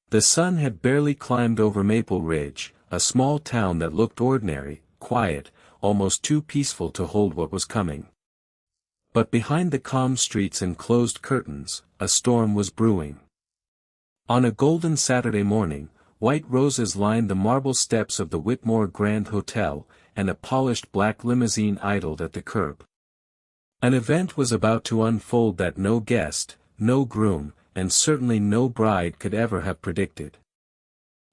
The sun had barely climbed over Maple Ridge, a small town that looked ordinary, quiet, almost too peaceful to hold what was coming. But behind the calm streets and closed curtains, a storm was brewing. On a golden Saturday morning, white roses lined the marble steps of the Whitmore Grand Hotel, and a polished black limousine idled at the curb. An event was about to unfold that no guest, no groom, and certainly no bride could ever have predicted.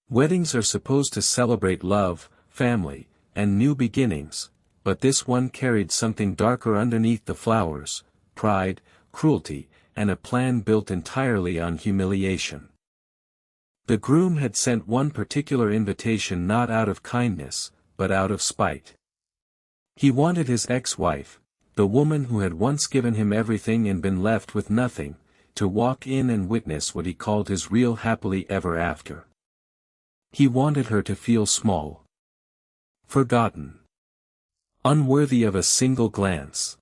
Weddings are supposed to celebrate love, family, and new beginnings, but this one carried something darker underneath the flowers: pride, cruelty, and a plan built entirely on humiliation. The groom had sent one particular invitation not out of kindness, but out of spite. He wanted his ex-wife, the woman who had once given him everything and been left with nothing, to walk in and witness what he called his real happily ever after. He wanted her to feel small, forgotten, unworthy of a single glance.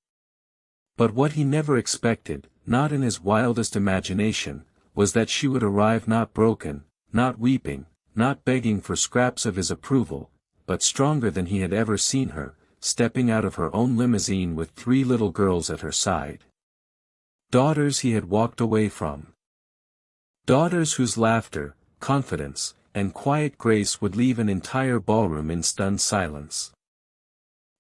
But what he never expected, not in his wildest imagination, was that she would arrive not broken, not weeping, not begging for scraps of his approval, but stronger than he had ever seen her, stepping out of her own limousine with 3 little girls at her side. Daughters he had walked away from. Daughters whose laughter, confidence, and quiet grace would leave an entire ballroom in stunned silence.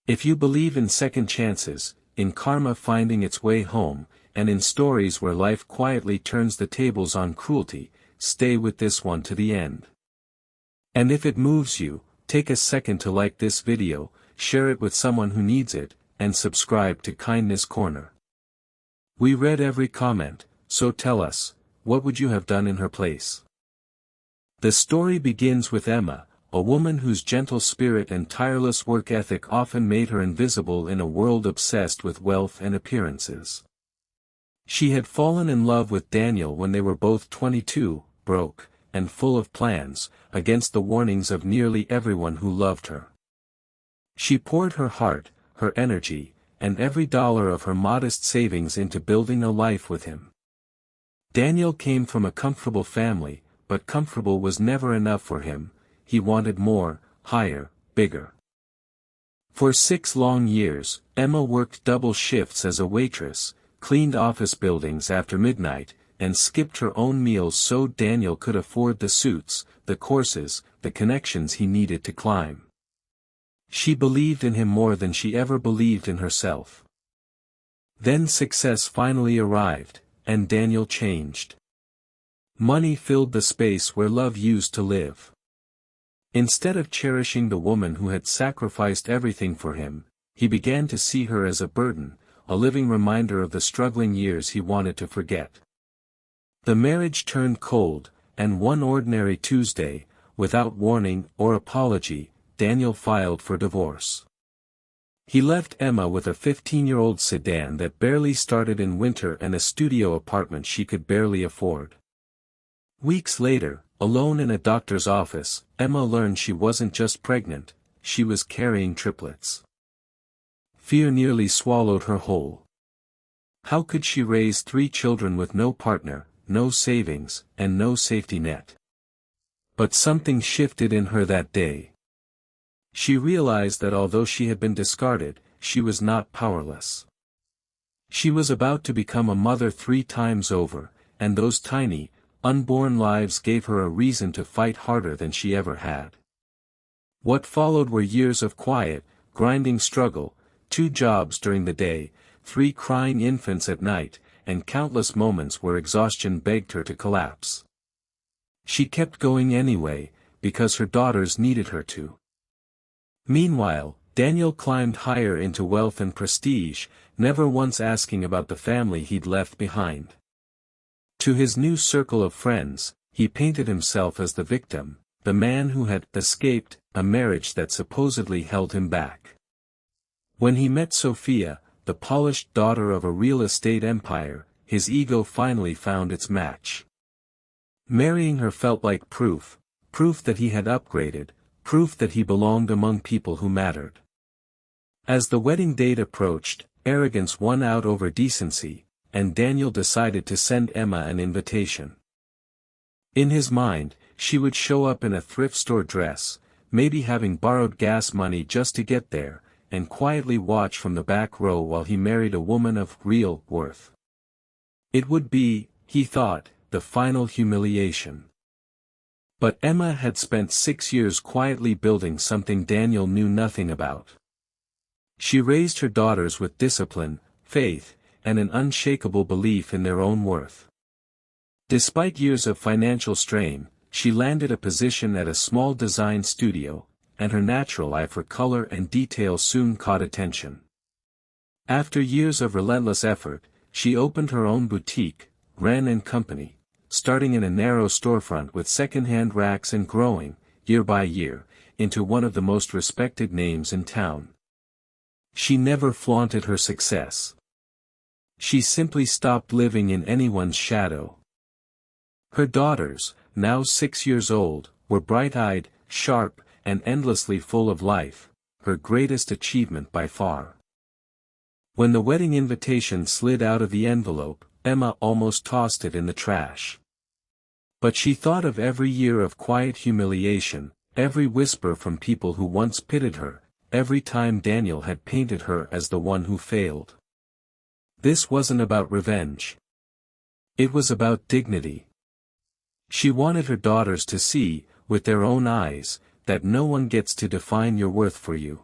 If you believe in second chances, in karma finding its way home, and in stories where life quietly turns the tables on cruelty, stay with this one to the end. And if it moves you, take a second to like this video, share it with someone who needs it, and subscribe to Kindness Corner. We read every comment, so tell us, what would you have done in her place? The story begins with Emma, a woman whose gentle spirit and tireless work ethic often made her invisible in a world obsessed with wealth and appearances. She had fallen in love with Daniel when they were both 22, broke, and full of plans, against the warnings of nearly everyone who loved her. She poured her heart, her energy, and every dollar of her modest savings into building a life with him. Daniel came from a comfortable family, but comfortable was never enough for him. He wanted more, higher, bigger. For 6 long years, Emma worked double shifts as a waitress, cleaned office buildings after midnight, and skipped her own meals so Daniel could afford the suits, the courses, the connections he needed to climb. She believed in him more than she ever believed in herself. Then success finally arrived, and Daniel changed. Money filled the space where love used to live. Instead of cherishing the woman who had sacrificed everything for him, he began to see her as a burden, a living reminder of the struggling years he wanted to forget. The marriage turned cold, and one ordinary Tuesday, without warning or apology, Daniel filed for divorce. He left Emma with a 15-year-old sedan that barely started in winter and a studio apartment she could barely afford. Weeks later, alone in a doctor's office, Emma learned she wasn't just pregnant, she was carrying triplets. Fear nearly swallowed her whole. How could she raise 3 children with no partner, no savings, and no safety net? But something shifted in her that day. She realized that although she had been discarded, she was not powerless. She was about to become a mother 3 times over, and those tiny, unborn lives gave her a reason to fight harder than she ever had. What followed were years of quiet, grinding struggle, 2 jobs during the day, 3 crying infants at night, and countless moments where exhaustion begged her to collapse. She kept going anyway, because her daughters needed her to. Meanwhile, Daniel climbed higher into wealth and prestige, never once asking about the family he'd left behind. To his new circle of friends, he painted himself as the victim, the man who had escaped a marriage that supposedly held him back. When he met Sophia, the polished daughter of a real estate empire, his ego finally found its match. Marrying her felt like proof that he had upgraded, proof that he belonged among people who mattered. As the wedding date approached, arrogance won out over decency, and Daniel decided to send Emma an invitation. In his mind, she would show up in a thrift store dress, maybe having borrowed gas money just to get there, and quietly watch from the back row while he married a woman of real worth. It would be, he thought, the final humiliation. But Emma had spent 6 years quietly building something Daniel knew nothing about. She raised her daughters with discipline, faith, and an unshakable belief in their own worth. Despite years of financial strain, she landed a position at a small design studio, and her natural eye for color and detail soon caught attention. After years of relentless effort, she opened her own boutique, Wren & Company, starting in a narrow storefront with second-hand racks and growing, year by year, into one of the most respected names in town. She never flaunted her success. She simply stopped living in anyone's shadow. Her daughters, now 6 years old, were bright-eyed, sharp, and endlessly full of life, her greatest achievement by far. When the wedding invitation slid out of the envelope, Emma almost tossed it in the trash. But she thought of every year of quiet humiliation, every whisper from people who once pitied her, every time Daniel had painted her as the one who failed. This wasn't about revenge. It was about dignity. She wanted her daughters to see, with their own eyes, that no one gets to define your worth for you.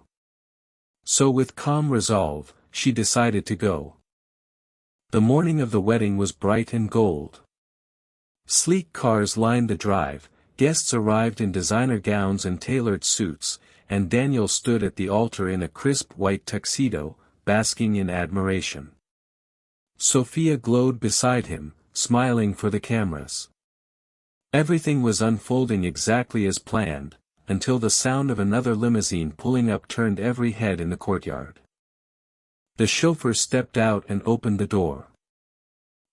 So with calm resolve, she decided to go. The morning of the wedding was bright and gold. Sleek cars lined the drive, guests arrived in designer gowns and tailored suits, and Daniel stood at the altar in a crisp white tuxedo, basking in admiration. Sophia glowed beside him, smiling for the cameras. Everything was unfolding exactly as planned, until the sound of another limousine pulling up turned every head in the courtyard. The chauffeur stepped out and opened the door.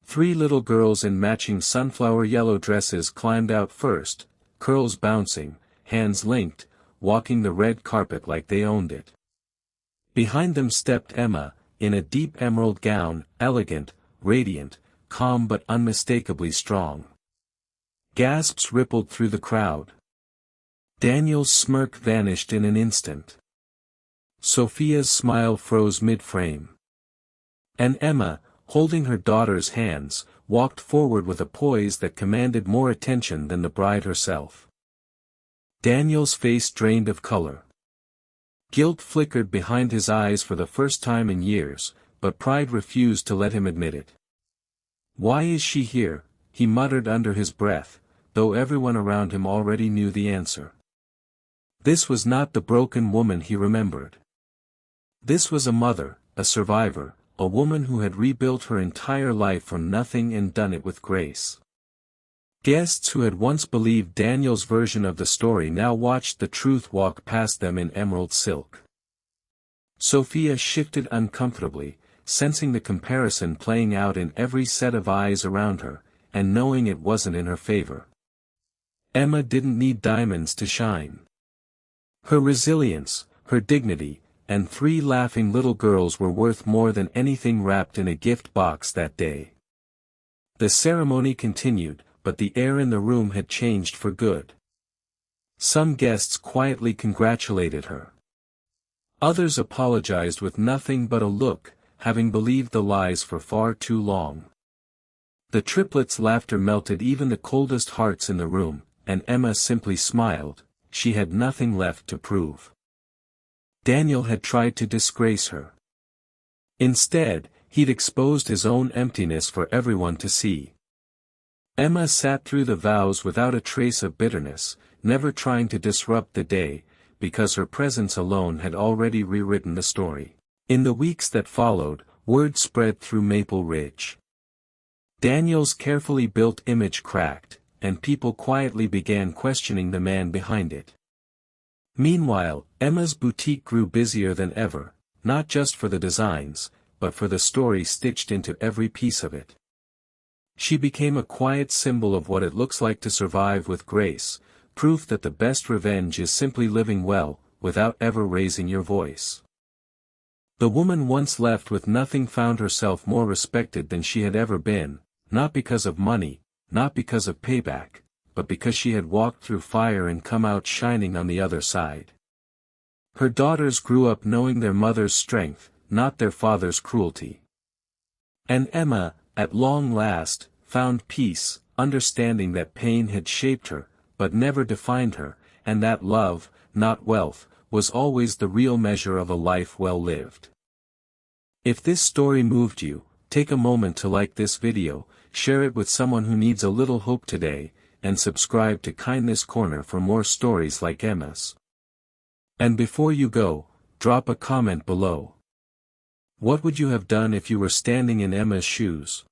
3 little girls in matching sunflower yellow dresses climbed out first, curls bouncing, hands linked, walking the red carpet like they owned it. Behind them stepped Emma, in a deep emerald gown, elegant, radiant, calm but unmistakably strong. Gasps rippled through the crowd. Daniel's smirk vanished in an instant. Sophia's smile froze mid-frame. And Emma, holding her daughter's hands, walked forward with a poise that commanded more attention than the bride herself. Daniel's face drained of color. Guilt flickered behind his eyes for the first time in years, but pride refused to let him admit it. "Why is she here?" he muttered under his breath, though everyone around him already knew the answer. This was not the broken woman he remembered. This was a mother, a survivor, a woman who had rebuilt her entire life from nothing and done it with grace. Guests who had once believed Daniel's version of the story now watched the truth walk past them in emerald silk. Sophia shifted uncomfortably, sensing the comparison playing out in every set of eyes around her, and knowing it wasn't in her favor. Emma didn't need diamonds to shine. Her resilience, her dignity, and 3 laughing little girls were worth more than anything wrapped in a gift box that day. The ceremony continued, but the air in the room had changed for good. Some guests quietly congratulated her. Others apologized with nothing but a look, having believed the lies for far too long. The triplets' laughter melted even the coldest hearts in the room, and Emma simply smiled. She had nothing left to prove. Daniel had tried to disgrace her. Instead, he'd exposed his own emptiness for everyone to see. Emma sat through the vows without a trace of bitterness, never trying to disrupt the day, because her presence alone had already rewritten the story. In the weeks that followed, word spread through Maple Ridge. Daniel's carefully built image cracked, and people quietly began questioning the man behind it. Meanwhile, Emma's boutique grew busier than ever, not just for the designs, but for the story stitched into every piece of it. She became a quiet symbol of what it looks like to survive with grace, proof that the best revenge is simply living well, without ever raising your voice. The woman once left with nothing found herself more respected than she had ever been, not because of money, not because of payback, but because she had walked through fire and come out shining on the other side. Her daughters grew up knowing their mother's strength, not their father's cruelty. And Emma, at long last, found peace, understanding that pain had shaped her, but never defined her, and that love, not wealth, was always the real measure of a life well lived. If this story moved you, take a moment to like this video, share it with someone who needs a little hope today, and subscribe to Kindness Corner for more stories like Emma's. And before you go, drop a comment below. What would you have done if you were standing in Emma's shoes?